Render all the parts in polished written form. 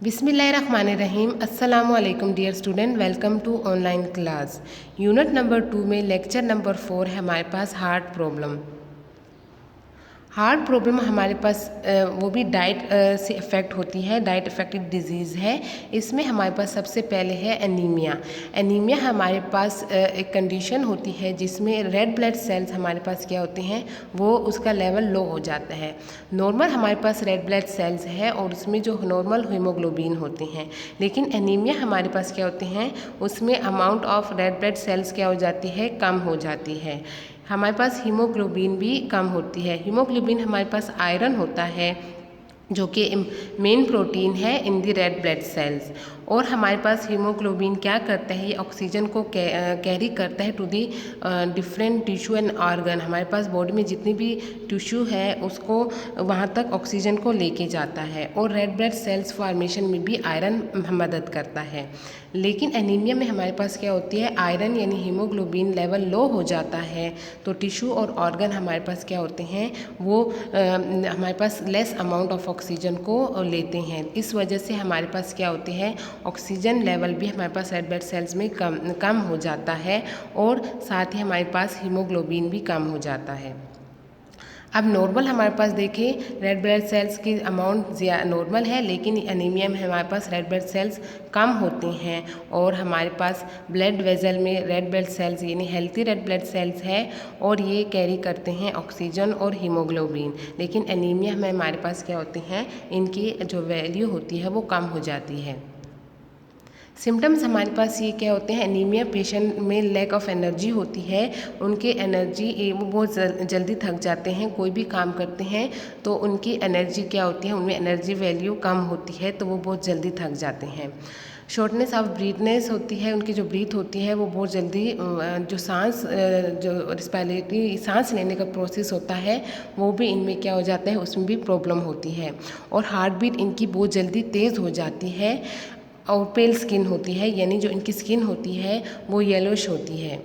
बिस्मिल्लाहिर्रहमानिर्रहीम। अस्सलामु अलैकुम dear student, welcome to online class. Unit number 2 में लेक्चर नंबर 4 है हमारे पास हार्ट प्रॉब्लम। हार्ट प्रॉब्लम हमारे पास वो भी डाइट से इफ़ेक्ट होती है, डाइट इफ़ेक्टेड डिजीज़ है। इसमें हमारे पास सबसे पहले है एनीमिया। एनीमिया हमारे पास एक कंडीशन होती है जिसमें रेड ब्लड सेल्स हमारे पास क्या होते हैं, वो उसका लेवल लो हो जाता है। नॉर्मल हमारे पास रेड ब्लड सेल्स है और उसमें जो नॉर्मल हीमोग्लोबिन होते हैं, लेकिन एनीमिया हमारे पास क्या होते हैं, उसमें amount of red blood cells क्या हो जाती है, कम हो जाती है। हमारे पास हीमोग्लोबिन भी कम होती है। हीमोग्लोबिन हमारे पास आयरन होता है जो कि मेन प्रोटीन है इन दी रेड ब्लड सेल्स। और हमारे पास हीमोग्लोबिन क्या करता है, ये ऑक्सीजन को कैरी करता है to the different tissue and organ. हमारे पास बॉडी में जितनी भी टिश्यू है उसको वहाँ तक ऑक्सीजन को लेके जाता है। और रेड ब्लड सेल्स फॉर्मेशन में भी आयरन मदद करता है। लेकिन एनीमिया में हमारे पास क्या होती है, आयरन यानी हीमोग्लोबिन लेवल लो हो जाता है तो टिश्यू और ऑर्गन हमारे पास क्या होते हैं, वो हमारे पास लेस अमाउंट ऑफ ऑक्सीजन को लेते हैं। इस वजह से हमारे पास क्या होते हैं, ऑक्सीजन लेवल भी हमारे पास रेड ब्लड सेल्स में कम हो जाता है और साथ ही हमारे पास हीमोग्लोबिन भी कम हो जाता है। अब नॉर्मल हमारे पास देखें रेड ब्लड सेल्स की अमाउंट नॉर्मल है, लेकिन एनीमिया में हमारे पास रेड ब्लड सेल्स कम होते हैं और हमारे पास ब्लड वेजल में रेड ब्लड सेल्स यानी हेल्थी रेड ब्लड सेल्स है और ये कैरी करते हैं ऑक्सीजन और हीमोग्लोबिन। लेकिन एनीमिया में हमारे पास क्या होते हैं, इनकी जो वैल्यू होती है वो कम हो जाती है। सिम्टम्स हमारे पास ये क्या होते हैं, एनीमिया पेशेंट में लैक ऑफ एनर्जी होती है। उनकी एनर्जी वो बहुत जल्दी थक जाते हैं। कोई भी काम करते हैं तो उनकी एनर्जी क्या होती है, उनमें एनर्जी वैल्यू कम होती है तो वो बहुत जल्दी थक जाते हैं। शॉर्टनेस ऑफ ब्रीथनेस होती है, उनकी जो ब्रीथ होती है वो बहुत जल्दी जो सांस जो रिस्पायरेटरी सांस लेने का प्रोसेस होता है वो भी इनमें क्या हो जाता है, उसमें भी प्रॉब्लम होती है। और हार्ट बीट इनकी बहुत जल्दी तेज़ हो जाती है और पेल स्किन होती है, यानी जो इनकी स्किन होती है वो येलोइश होती है।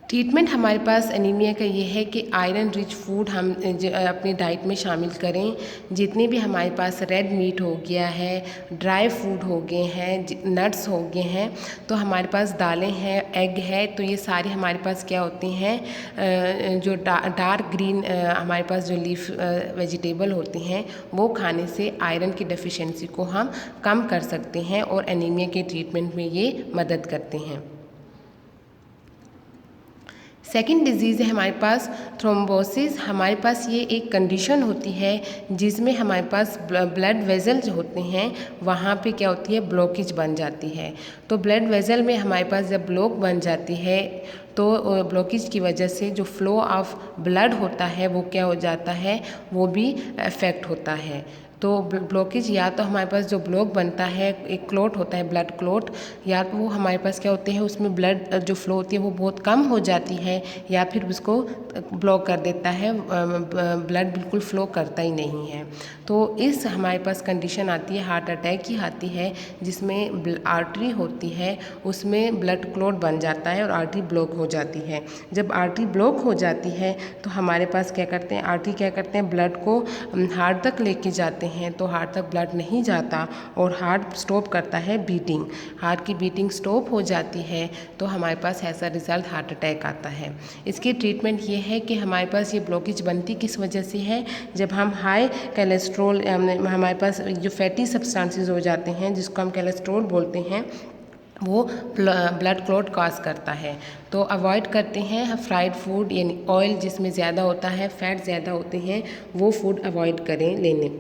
ट्रीटमेंट हमारे पास एनीमिया का ये है कि आयरन रिच फूड हम अपनी डाइट में शामिल करें। जितने भी हमारे पास रेड मीट हो गया है, ड्राई फूड हो गए हैं, नट्स हो गए हैं, तो हमारे पास दालें हैं, एग है, तो ये सारे हमारे पास क्या होती हैं, जो डार्क ग्रीन हमारे पास जो लीफ वेजिटेबल होती हैं वो खाने से आयरन की डेफिशिएंसी को हम कम कर सकते हैं और एनीमिया के ट्रीटमेंट में ये मदद करते हैं। सेकेंड डिजीज़ है हमारे पास थ्रोम्बोसिस। हमारे पास ये एक कंडीशन होती है जिसमें हमारे पास ब्लड वेजल जो होते हैं वहाँ पे क्या होती है, ब्लॉकेज बन जाती है। तो ब्लड वेजल में हमारे पास जब ब्लॉक बन जाती है तो ब्लॉकेज की वजह से जो फ्लो ऑफ ब्लड होता है वो क्या हो जाता है, वो भी अफेक्ट होता है। तो ब्लॉकेज या तो हमारे पास जो ब्लॉक बनता है, एक क्लॉट होता है ब्लड क्लॉट, या तो वो हमारे पास क्या होते हैं, उसमें ब्लड जो फ्लो होती है वो बहुत कम हो जाती है या फिर उसको ब्लॉक कर देता है, ब्लड बिल्कुल फ्लो करता ही नहीं है। तो इस हमारे पास कंडीशन आती है, हार्ट अटैक की आती है, जिसमें आर्टरी होती है उसमें ब्लड क्लॉट बन जाता है और आर्टरी ब्लॉक हो जाती है। जब आर्टरी ब्लॉक हो जाती है तो हमारे पास क्या करते हैं, आर्टरी क्या करते हैं, ब्लड को हार्ट तक लेके जाते हैं, तो हार्ट तक ब्लड नहीं जाता और हार्ट स्टॉप करता है बीटिंग। हार्ट की बीटिंग स्टॉप हो जाती है तो हमारे पास ऐसा रिजल्ट हार्ट अटैक आता है। इसकी ट्रीटमेंट ये है कि हमारे पास ये ब्लॉकेज बनती किस वजह से है, जब हम हाई कोलेस्ट्रॉल हमारे पास जो फैटी सब्सटेंसेस हो जाते हैं जिसको हम कोलेस्ट्रॉल बोलते हैं, वो ब्लड क्लॉट कॉज करता है। तो अवॉइड करते हैं फ्राइड फूड, यानी ऑयल जिसमें ज़्यादा होता है, फैट ज़्यादा होते हैं, वो फूड अवॉइड करें लेने।